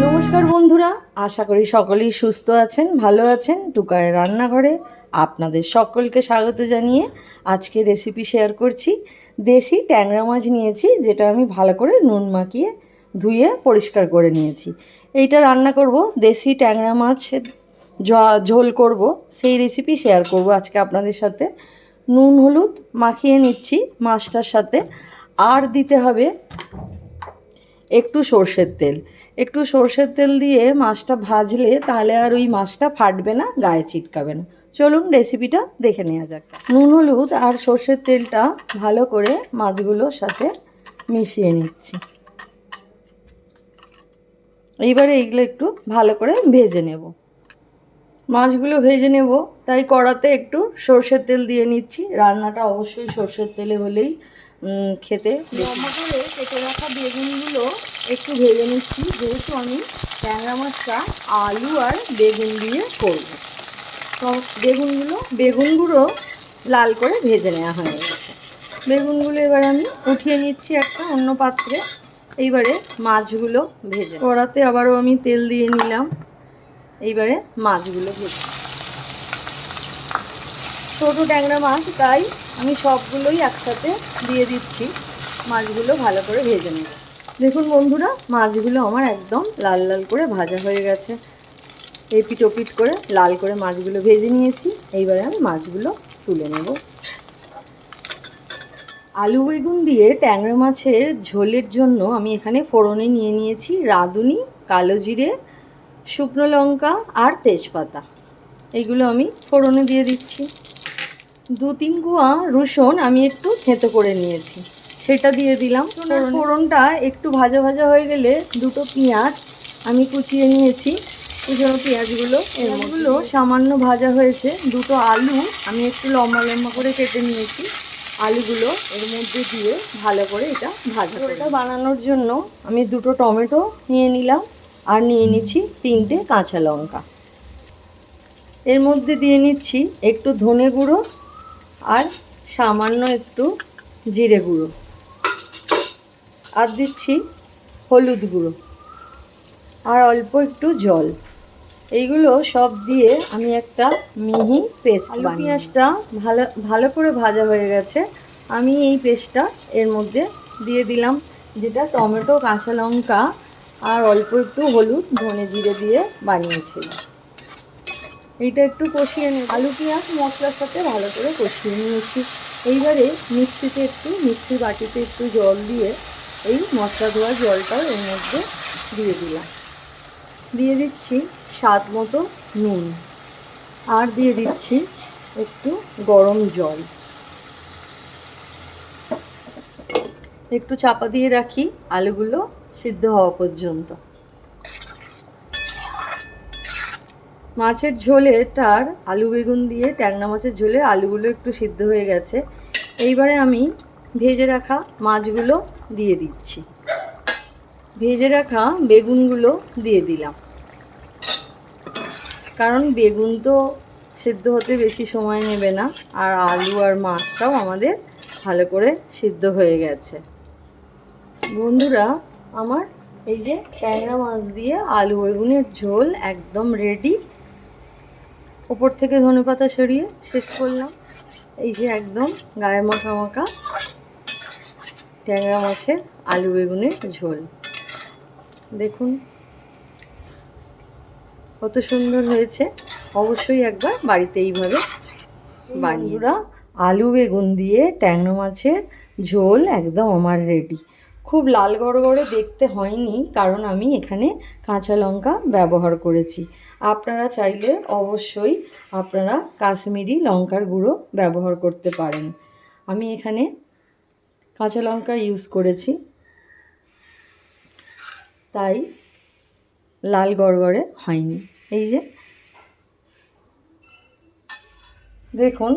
নমস্কার বন্ধুরা, আশা করি সকলেই সুস্থ আছেন, ভালো আছেন। টুকায় রান্নাঘরে আপনাদের সকলকে স্বাগত জানিয়ে আজকে রেসিপি শেয়ার করছি। দেশি ট্যাংরা মাছ নিয়েছি, যেটা আমি ভালো করে নুন মাখিয়ে ধুয়ে পরিষ্কার করে নিয়েছি। এইটা রান্না করব, দেশি ট্যাংরা মাছের ঝোল করব, সেই রেসিপি শেয়ার করব আজকে আপনাদের সাথে। নুন হলুদ মাখিয়ে নিচ্ছি মাছটার সাথে, আর দিতে হবে একটু সর্ষের তেল। একটু সর্ষের তেল দিয়ে মাছটা ভাজলে তাহলে আর ওই মাছটা ফাটবে না, গায়ে চিটকাবে না। চলুন রেসিপিটা দেখে নেওয়া যাক। নুন হলুদ আর সর্ষের তেলটা ভালো করে মাছগুলোর সাথে মিশিয়ে নিচ্ছি। এইবারে এইগুলো একটু ভালো করে ভেজে নেব। মাছগুলো ভেজে নেব, তাই কড়াতে একটু সর্ষের তেল দিয়ে নিচ্ছি। রান্নাটা অবশ্যই সর্ষের তেলে হলেই খেতে। লম্বা করে কেটে রাখা বেগুনগুলো একটু ভেজে নিচ্ছি, যেহেতু আমি ট্যাংরা মাছটা আলু আর বেগুন দিয়ে করব। তো বেগুনগুলো লাল করে ভেজে নেওয়া হয়ে গেছে। বেগুনগুলো এবার আমি উঠিয়ে নিচ্ছি একটা অন্য পাত্রে। এইবারে মাছগুলো ভেজে, কড়াতে আবারও আমি তেল দিয়ে নিলাম। এইবারে মাছগুলো ভেজে, ছোটো ট্যাংরা মাছ তাই আমি সবগুলোই একসাথে দিয়ে দিচ্ছি। মাছগুলো ভালো করে ভেজে নেব। দেখুন বন্ধুরা, মাছগুলো আমার একদম লাল লাল করে ভাজা হয়ে গেছে। এপিট ওপিট করে লাল করে মাছগুলো ভেজে নিয়েছি। এইবারে আমি মাছগুলো তুলে নেব। আলু বেগুন দিয়ে ট্যাংরা মাছের ঝোলের জন্য আমি এখানে ফোড়নে নিয়ে নিয়েছি রাঁধুনি, কালো জিরে, শুকনো লঙ্কা আর তেজপাতা। এইগুলো আমি ফোড়নে দিয়ে দিচ্ছি। 2-3 কোয়া রসুন আমি একটু থেঁতো করে নিয়েছি, সেটা দিয়ে দিলাম। ফোড়নটা একটু ভাজা ভাজা হয়ে গেলে দুটো পেঁয়াজ আমি কুচিয়ে নিয়েছি। কুচানো পেঁয়াজগুলো এগুলো সামান্য ভাজা হয়েছে। দুটো আলু আমি একটু লম্বা লম্বা করে কেটে নিয়েছি। আলুগুলো এর মধ্যে দিয়ে ভালো করে এটা ভাজা করে, এটা বানানোর জন্য আমি দুটো টমেটো নিয়ে নিলাম, আর নিয়ে নিচ্ছি 3টে কাঁচা লঙ্কা। এর মধ্যে দিয়ে নিচ্ছি একটু ধনে গুঁড়ো আর সামান্য একটু জিরে গুঁড়ো, আর দিচ্ছি হলুদ গুঁড়ো আর অল্প একটু জল। এইগুলো সব দিয়ে আমি একটা মিহি পেস্ট বানিয়ে, পেঁয়াজটা ভালো করে ভাজা হয়ে গেছে। আমি এই পেস্টটা এর মধ্যে দিয়ে দিলাম, যেটা টমেটো, কাঁচা লঙ্কা আর অল্প একটু হলুদ, ধনে জিরে দিয়ে বানিয়েছিলাম। এইটা একটু কষিয়ে নেব। আলু পেঁয়াজ মশলার সাথে ভালো করে কষিয়ে নিয়েছি। এইবারে মিক্সি বাটিতে একটু জল দিয়ে এই মশলা ধোয়া জলটাও এর মধ্যে দিয়ে দিলাম। দিয়ে দিচ্ছি স্বাদ মতো নুন, আর দিয়ে দিচ্ছি একটু গরম জল। একটু চাপা দিয়ে রাখি আলুগুলো সিদ্ধ হওয়া পর্যন্ত। মাছের ঝোলেটার আলু বেগুন দিয়ে ট্যাংরা মাছের ঝোলের আলুগুলো একটু সিদ্ধ হয়ে গেছে। এইবারে আমি ভেজে রাখা মাছগুলো দিয়ে দিচ্ছি। ভেজে রাখা বেগুনগুলো দিয়ে দিলাম, কারণ বেগুন তো সিদ্ধ হতে বেশি সময় নেবে না, আর আলু আর মাছটাও আমাদের ভালো করে সিদ্ধ হয়ে গেছে। বন্ধুরা, আমার এই যে ট্যাংরা মাছ দিয়ে আলু বেগুনের ঝোল একদম রেডি। ওপর থেকে ধনেপাতা সরিয়ে শেষ করলাম। এই যে একদম গায়ে মাখা মাখা ট্যাংরা মাছের আলু বেগুনের ঝোল, দেখুন কত সুন্দর হয়েছে। অবশ্যই একবার বাড়িতে এইভাবে বানিয়ে। আলু বেগুন দিয়ে ট্যাংরা মাছের ঝোল একদম আমার রেডি। খুব লাল গড়গড়ে দেখতে হয়নি, কারণ আমি এখানে কাঁচা লঙ্কা ব্যবহার করেছি। আপনারা চাইলে অবশ্যই আপনারা কাশ্মীরি লঙ্কার গুঁড়ো ব্যবহার করতে পারেন। আমি এখানে কাঁচা লঙ্কা ইউজ করেছি, তাই লাল গড়গড়ে হয়নি। এই যে দেখুন,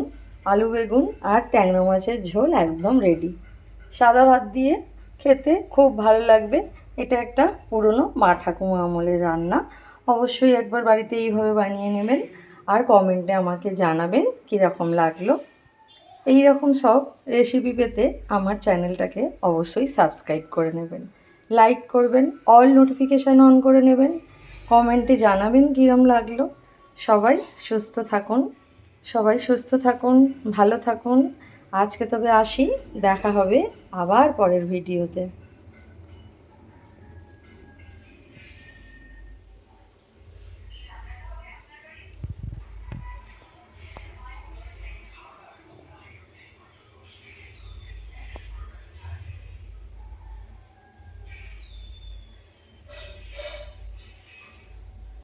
আলু বেগুন আর ট্যাংরা মাছের ঝোল একদম রেডি। সাদা ভাত দিয়ে খেতে খুব ভালো লাগবে। এটা একটা পুরনো মা ঠাকুমা আমলের রান্না। অবশ্যই একবার বাড়িতে এইভাবে বানিয়ে নেবেন, আর কমেন্টে আমাকে জানাবেন কীরকম লাগলো। এই রকম সব রেসিপি পেতে আমার চ্যানেলটাকে অবশ্যই সাবস্ক্রাইব করে নেবেন, লাইক করবেন, অল নোটিফিকেশান অন করে নেবেন, কমেন্টে জানাবেন কীরম লাগলো। সবাই সুস্থ থাকুন, ভালো থাকুন। আজকে তবে আসি, দেখা হবে আবার পরের ভিডিওতে।